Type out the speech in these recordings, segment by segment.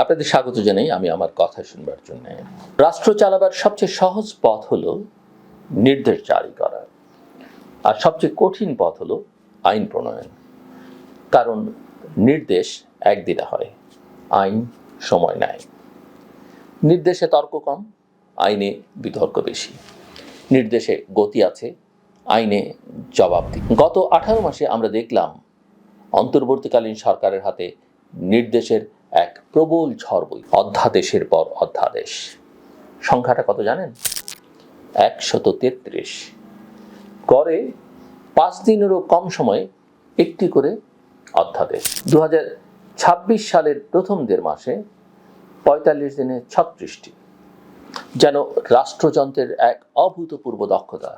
আপনাদের স্বাগত জানাই আমি আমার কথা শুনবার জন্য। রাষ্ট্র চালাবার সবচেয়ে সহজ পথ হলো নির্দেশ জারি করা, আর সবচেয়ে কঠিন পথ হলো আইন প্রণয়ন। কারণ নির্দেশ একদিনে হয়, আইন সময় নেয়। নির্দেশে তর্ক কম, আইনে বিতর্ক বেশি। নির্দেশে গতি আছে, আইনে জবাবদিহি। গত 18 মাসে আমরা দেখলাম অন্তর্বর্তীকালীন সরকারের হাতে নির্দেশের এক প্রবল ঝড় বই, অধ্যাদেশের পর অধ্যাদেশ। সংখ্যাটা কত জানেন? 133। গড়ে 5 দিনেরও কম সময়ে একটি করে অধ্যাদেশ। 2026 সালের প্রথম 1.5 মাসে 45 দিনে 36টি। যেন রাষ্ট্রযন্ত্রের এক অভূতপূর্ব দক্ষতা।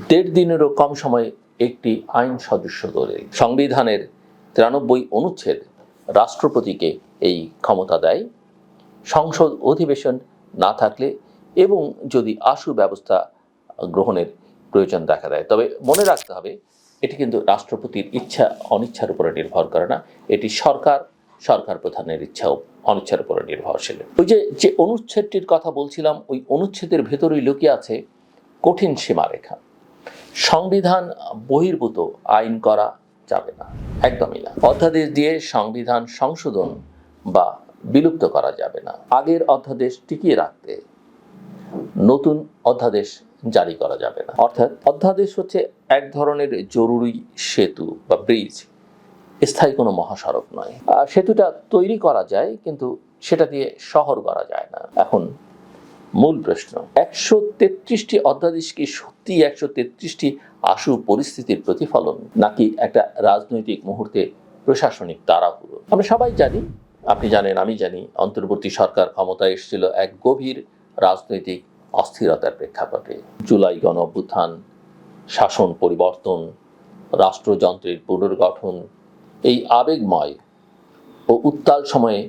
1.5 দিনেরও কম সময়ে একটি আইন সদস্য দলে। সংবিধানের 93 অনুচ্ছেদ রাষ্ট্রপতিকে এই ক্ষমতা দেয় সংসদ অধিবেশন না থাকলে এবং যদি আশু ব্যবস্থা গ্রহণের প্রয়োজন দেখা দেয়। তবে মনে রাখতে হবে, এটি কিন্তু রাষ্ট্রপতির ইচ্ছা অনিচ্ছার উপরে নির্ভর করে না, এটি সরকার প্রধানের ইচ্ছা ও অনিচ্ছার উপরে নির্ভরশীল। ওই যে অনুচ্ছেদটির কথা বলছিলাম, ওই অনুচ্ছেদের ভেতরেই লুকিয়ে আছে কঠিন সীমারেখা। সংবিধান বহির্ভূত আইন করা যাবে না, একদমই না। অধ্যাদেশ দিয়ে সংবিধান সংশোধন বা বিলুপ্ত করা যাবে না। আগের অধ্যাদেশ টিকিয়ে রাখতে নতুন অধ্যাদেশ জারি করা যাবে না। অর্থাৎ অধ্যাদেশ হচ্ছে এক ধরনের জরুরি সেতু বা ব্রিজ, স্থায়ী কোনো মহাসড়ক নয়। সেতুটা তৈরি করা যায়, কিন্তু সেটা দিয়ে শহর করা যায় না। এখন মূল প্রশ্ন, 133টি অধ্যাদেশ কি সত্যি 133টি আশু পরিস্থিতির প্রতিফলন, নাকি একটা রাজনৈতিক মুহূর্তে প্রশাসনিক তাড়াহুড়ো? আমরা সবাই জানি, আপনি জানেন, আমি জানি, অন্তর্বর্তী সরকার ক্ষমতায় এসেছিল এক গভীর রাজনৈতিক অস্থিরতার প্রেক্ষাপটে। জুলাই গণ অভ্যুত্থান, শাসন পরিবর্তন, রাষ্ট্রযন্ত্রের পুনর্গঠন, এই আবেগময় ও উত্তাল সময়ে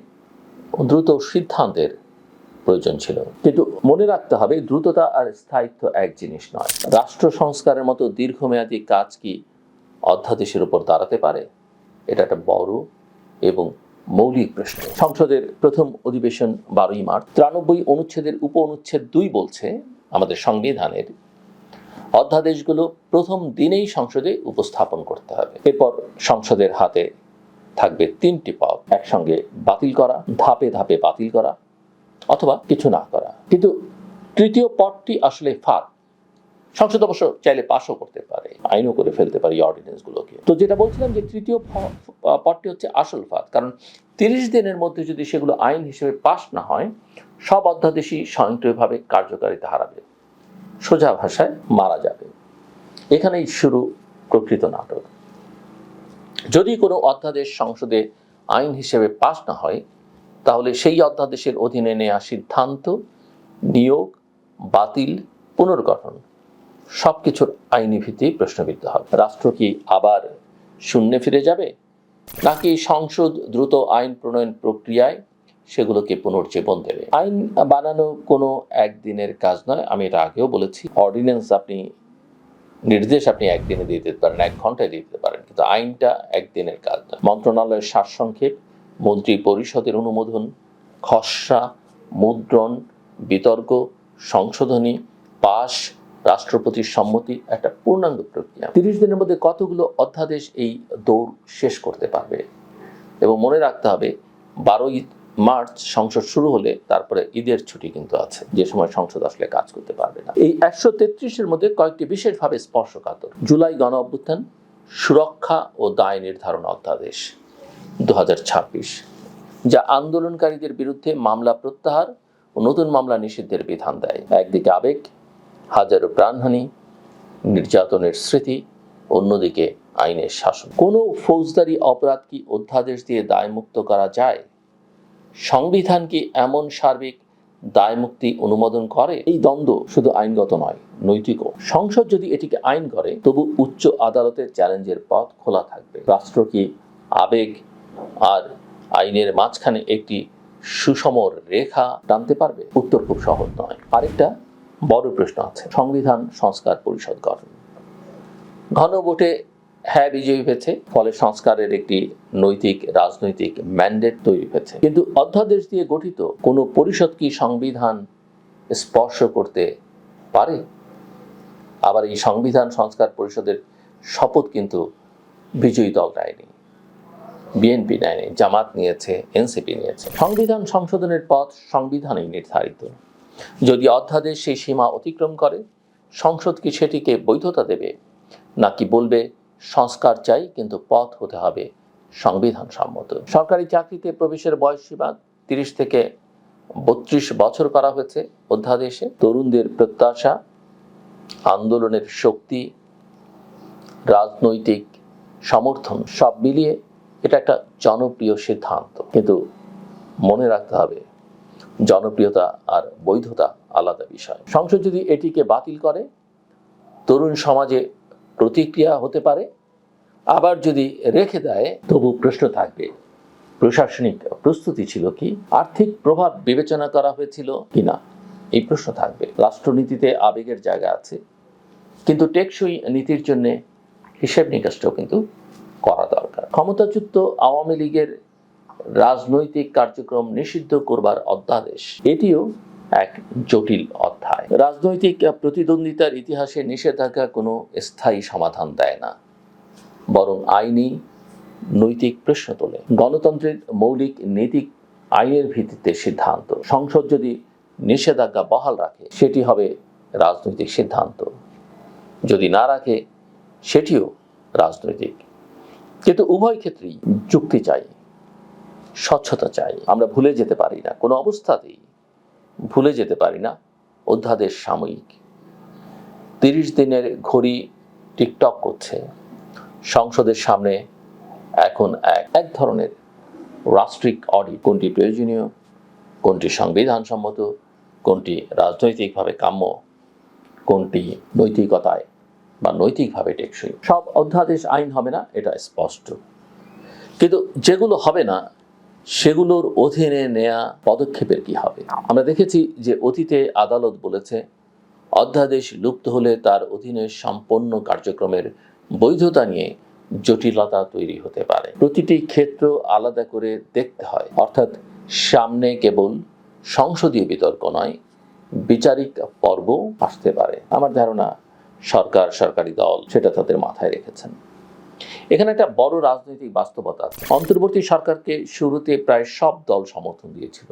দ্রুত সিদ্ধান্তের প্রয়োজন ছিল। কিন্তু মনে রাখতে হবে, দ্রুততা আর স্থায়িত্ব এক জিনিস নয়। রাষ্ট্র সংস্কারের মতো দীর্ঘমেয়াদী কাজ কি অধ্যাদেশের উপর দাঁড়াতে পারে? এটা একটা বড় এবং মৌলিক প্রশ্ন। সংসদের প্রথম অধিবেশন 12ই মার্চ। 93 অনুচ্ছেদের উপ অনুচ্ছেদ 2 বলছে আমাদের সংবিধানের অধ্যাদেশগুলো প্রথম দিনেই সংসদে উপস্থাপন করতে হবে। এরপর সংসদের হাতে থাকবে 3টি পথ: একসঙ্গে বাতিল করা, ধাপে ধাপে বাতিল করা, অথবা কিছু না করা। কিন্তু তৃতীয় পথটি আসলে ফাঁদ। সংসদ অবশ্য চাইলে পাশও করতে পারে, আইনও করে ফেলতে পারে এই অর্ডিন্যান্সগুলোকে। তো যেটা বলছিলাম, যে তৃতীয় পথটি হচ্ছে আসল ফাঁদ। কারণ 30 দিনের মধ্যে যদি সেগুলো আইন হিসেবে পাশ না হয়, সব অধ্যাদেশই স্বয়ংক্রিয়ভাবে কার্যকারিতা হারাবে, সোজা ভাষায় মারা যাবে। এখানেই শুরু প্রকৃত নাটক। যদি কোনো অধ্যাদেশ সংসদে আইন হিসেবে পাশ না হয়, তাহলে সেই অধ্যাদেশের অধীনে নেওয়া সিদ্ধান্ত, নিয়োগ, বাতিল, পুনর্গঠন সবকিছুর আইনি ভিত্তি প্রশ্নবিদ্ধ হবে। রাষ্ট্র কি আবার শূন্যে ফিরে যাবে, নাকি সংসদ দ্রুত আইন প্রণয়ন প্রক্রিয়ায় সেগুলোকে পুনর্জীবন দেবে? আইন বানানো কোনো একদিনের কাজ নয়, আমি এটা আগেও বলেছি। অর্ডিন্যান্স নির্দেশ আপনি একদিনে দিয়ে দিতে পারেন, 1 ঘন্টায় দিয়ে দিতে পারেন, কিন্তু আইনটা একদিনের কাজ নয়। মন্ত্রণালয়ের সারসংক্ষেপ, মন্ত্রী পরিষদের অনুমোদন, খসড়া, মুদ্রণ, বিতর্ক, সংশোধনী, পাশ, রাষ্ট্রপতির সম্মতি, একটা পূর্ণাঙ্গ প্রক্রিয়া। 30 দিনের মধ্যে কতগুলো অধ্যাদেশ এই দৌড় শেষ করতে পারবে? এবং মনে রাখতে হবে, 12ই মার্চ সংসদ শুরু হলে তারপরে ঈদের ছুটি কিন্তু আছে, যে সময় সংসদ আসলে কাজ করতে পারবে না। এই 133-এর মধ্যে কয়েকটি বিশেষভাবে স্পর্শকাতর। জুলাই গণ অভ্যুত্থান, সুরক্ষা ও দায় নির্ধারণ অধ্যাদেশ 2026, যা আন্দোলনকারীদের বিরুদ্ধে মামলা প্রত্যাহার ও নতুন মামলা নিষিদ্ধের বিধান দেয়। একদিকে আবেগ, হাজারো প্রাণহানি, নির্যাতনের স্মৃতি, অন্যদিকে আইনের শাসন। কোনো ফৌজদারি অপরাধ কি অধ্যাদেশ দিয়ে দায়মুক্ত করা যায়? সংবিধান কি এমন সার্বিক দায়মুক্তি অনুমোদন করে? এই দ্বন্দ্ব শুধু আইনগত নয়, নৈতিকও। সংসদ যদি এটিকে আইন করে, তবু উচ্চ আদালতের চ্যালেঞ্জের পথ খোলা থাকবে। রাষ্ট্র কি আবেগ আর আইনের মাঝখানে একটি সুষম রেখা টানতে পারবে? উত্তর খুব সহজ নয়। আরেকটা বড় প্রশ্ন আছে, সংবিধান সংস্কার পরিষদ গঠন। ঘনভোটে হ্যাঁ বিজয়ী হয়েছে, ফলে সংস্কারের একটি নৈতিক রাজনৈতিক ম্যান্ডেট তৈরি হয়েছে। কিন্তু অধ্যাদেশ দিয়ে গঠিত কোনো পরিষদ কি সংবিধান স্পর্শ করতে পারে? আবার এই সংবিধান সংস্কার পরিষদের শপথ কিন্তু বিজয়ী দল নেয়নি, বিএনপি নেয়নি, জামাত নিয়েছে, এনসিপি নিয়েছে। সংবিধান সংশোধনের পথ সংবিধানেই নির্ধারিত। যদি অধ্যাদেশ সেই সীমা অতিক্রম করে, সংসদ কি সেটিকে বৈধতা দেবে, নাকি বলবে সংস্কার চাই কিন্তু পথ হতে হবে সংবিধান সম্মত? সরকারি চাকরিতে প্রবেশের বয়সসীমা 30 থেকে 32 বছর করা হয়েছে অধ্যাদেশে। তরুণদের প্রত্যাশা, আন্দোলনের শক্তি, রাজনৈতিক সমর্থন সব মিলিয়ে এটা একটা জনপ্রিয় সিদ্ধান্ত। কিন্তু মনে রাখতে হবে, জনপ্রিয়তা আর বৈধতা আলাদা বিষয়। সংসদ যদি এটিকে বাতিল করে, তরুণ সমাজে প্রতিক্রিয়া হতে পারে। আবার যদি রেখে দেয়, তবু প্রশ্ন থাকবে, প্রশাসনিক প্রস্তুতি ছিল কি, আর্থিক প্রভাব বিবেচনা করা হয়েছিল কিনা, এই প্রশ্ন থাকবে। রাষ্ট্রনীতিতে আবেগের জায়গা আছে, কিন্তু টেকসই নীতির জন্য হিসেব নিকাশটাও কিন্তু করা দরকার। ক্ষমতাচ্যুত আওয়ামী লীগের রাজনৈতিক কার্যক্রম নিষিদ্ধ করবার অধ্যাদেশ, এটিও এক জটিল অধ্যায়। রাজনৈতিক প্রতিদ্বন্দ্বিতার ইতিহাসে নিষেধাজ্ঞা কোনো স্থায়ী সমাধান দেয় না, বরং আইনি নৈতিক প্রশ্ন তোলে। গণতন্ত্রের মৌলিক নৈতিক আইনের ভিত্তিতে সিদ্ধান্ত। সংসদ যদি নিষেধাজ্ঞা বহাল রাখে, সেটি হবে রাজনৈতিক সিদ্ধান্ত, যদি না রাখে সেটিও রাজনৈতিক। কিন্তু উভয় ক্ষেত্রেই যুক্তি চাই, স্বচ্ছতা চাই। আমরা ভুলে যেতে পারি না, কোনো অবস্থাতেই ভুলে যেতে পারি না, অধ্যাদেশ সাময়িক। 30 দিনের ঘড়ি টিকটক করছে। সংসদের সামনে এখন এক ধরনের রাষ্ট্রিক অডিট, কোনটি প্রয়োজনীয়, কোনটি সংবিধান সম্মত, কোনটি রাজনৈতিকভাবে কাম্য, কোনটি নৈতিকতায় বা নৈতিকভাবে টেকসই। সব অধ্যাদেশ আইন হবে না, এটা স্পষ্ট। কিন্তু যেগুলো হবে না, সেগুলোর অধীনে নেয়া পদক্ষেপের কি হবে? আমরা দেখেছি যে অতীতে আদালত বলেছে, অধ্যাদেশ লুপ্ত হলে তার অধীনে সম্পন্ন কার্যক্রমের বৈধতা নিয়ে জটিলতা তৈরি হতে পারে। প্রতিটি ক্ষেত্র আলাদা করে দেখতে হয়। অর্থাৎ সামনে কেবল সংসদীয় বিতর্ক নয়, বিচারিক পর্ব আসতে পারে। আমার ধারণা সরকার, সরকারি দল সেটা তাদের মাথায় রেখেছেন। এখানে একটা বড় রাজনৈতিক বাস্তবতা আছে। অন্তর্বর্তী সরকারকে শুরুতে প্রায় সব দল সমর্থন দিয়েছিল।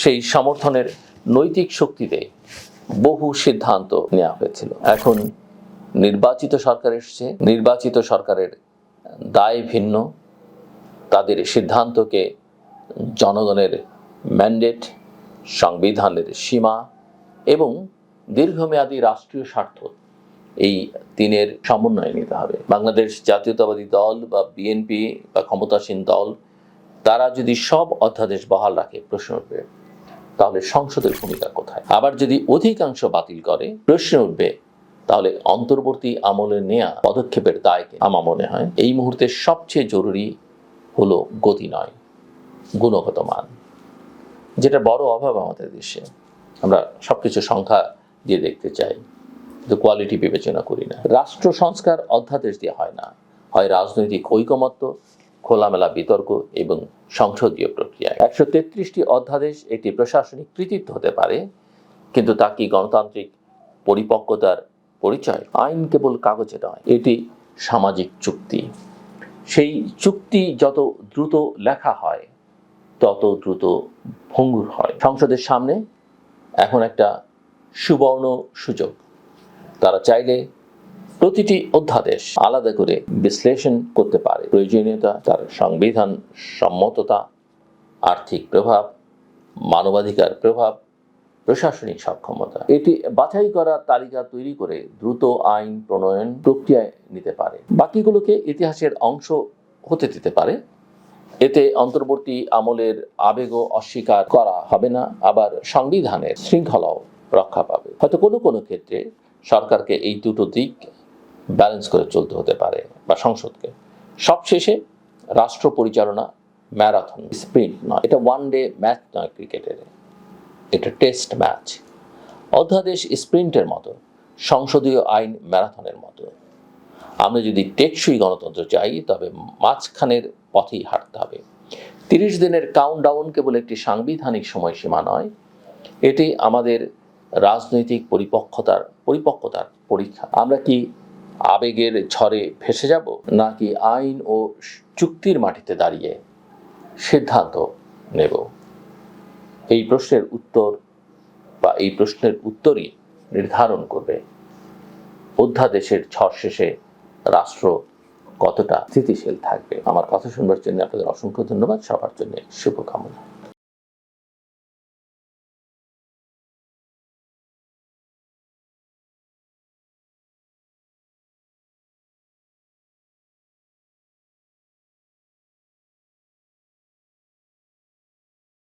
সেই সমর্থনের নৈতিক শক্তিতে বহু সিদ্ধান্ত নেওয়া হয়েছিল। এখন নির্বাচিত সরকার এসছে, নির্বাচিত সরকারের দায় ভিন্ন। তাদের সিদ্ধান্তকে জনগণের ম্যান্ডেট, সংবিধানের সীমা এবং দীর্ঘমেয়াদী রাষ্ট্রীয় স্বার্থ, এই তিনের সমন্বয় নিতে হবে। বাংলাদেশ জাতীয়তাবাদী দল বা বিএনপি বা ক্ষমতাসীন দল, তারা যদি সব অধ্যাদেশ বহাল রাখে, প্রশ্ন উঠবে তাহলে সংসদের ভূমিকা কোথায়? আবার যদি অধিকাংশ বাতিল করে, প্রশ্ন উঠবে তাহলে অন্তর্বর্তী আমলে নেয়া পদক্ষেপের দায়কে। আমার মনে হয় এই মুহূর্তে সবচেয়ে জরুরি হলো গতি নয়, গুণগত মান, যেটা বড় অভাব আমাদের দেশে। আমরা সবকিছু সংখ্যা দিয়ে দেখতে চাই, কিন্তু কোয়ালিটি বিবেচনা করি না। রাষ্ট্র সংস্কার অধ্যাদেশ দিয়ে হয় না, হয় রাজনৈতিক ঐকমত্য, খোলামেলা বিতর্ক এবং সংসদীয় প্রক্রিয়ায়। 133টি অধ্যাদেশ একটি প্রশাসনিক কৃতিত্ব হতে পারে, কিন্তু তা কি গণতান্ত্রিক পরিপক্কতার পরিচয়? আইন কেবল কাগজে নয়, এটি সামাজিক চুক্তি। সেই চুক্তি যত দ্রুত লেখা হয়, তত দ্রুত ভঙ্গুর হয়। সংসদের সামনে এখন একটা সুবর্ণ সুযোগ। তারা চাইলে প্রতিটি অধ্যাদেশ আলাদা করে বিশ্লেষণ করতে পারে। প্রয়োজনীয়তা, তার সংবিধান সম্মততা, আর্থিক প্রভাব, মানবাধিকার প্রভাব, প্রশাসনিক সক্ষমতা, এটি বাছাই করা তালিকা তৈরি করে দ্রুত আইন প্রণয়ন প্রক্রিয়ায় নিতে পারে। বাকিগুলোকে ইতিহাসের অংশ হতে দিতে পারে। এতে অন্তর্বর্তী আমলের আবেগও অস্বীকার করা হবে না, আবার সংবিধানের শৃঙ্খলাও রক্ষা পাবে। হয়তো কোনো কোনো ক্ষেত্রে সরকারকে এই দুটো দিক ব্যালেন্স করে চলতে হতে পারে, বা সংসদকে। সবশেষে রাষ্ট্র পরিচালনা ম্যারাথন, স্প্রিন্ট নয়। এটা ওয়ান ডে ম্যাচ নয় ক্রিকেটের, এটা টেস্ট ম্যাচ। অধ্যাদেশ স্প্রিন্টের মতো, সংসদীয় আইন ম্যারাথনের মতো। আমরা যদি টেকসই গণতন্ত্র চাই তবে মাঝখানের পথেই হাঁটতে হবে। 30 দিনের কাউন্টডাউন কেবল একটি সাংবিধানিক সময়সীমা নয়, এটি আমাদের রাজনৈতিক পরিপক্কতার পরীক্ষা। আমরা কি আবেগের ঝড়ে ভেসে যাব, নাকি আইন ও চুক্তির মাটিতে দাঁড়িয়ে সিদ্ধান্ত নেব? এই প্রশ্নের উত্তরই নির্ধারণ করবে অধ্যাদেশের ঝড় শেষে রাষ্ট্র কতটা স্থিতিশীল থাকবে। আমার কথা শুনবার জন্য আপনাদের অসংখ্য ধন্যবাদ। সবার জন্য শুভকামনা।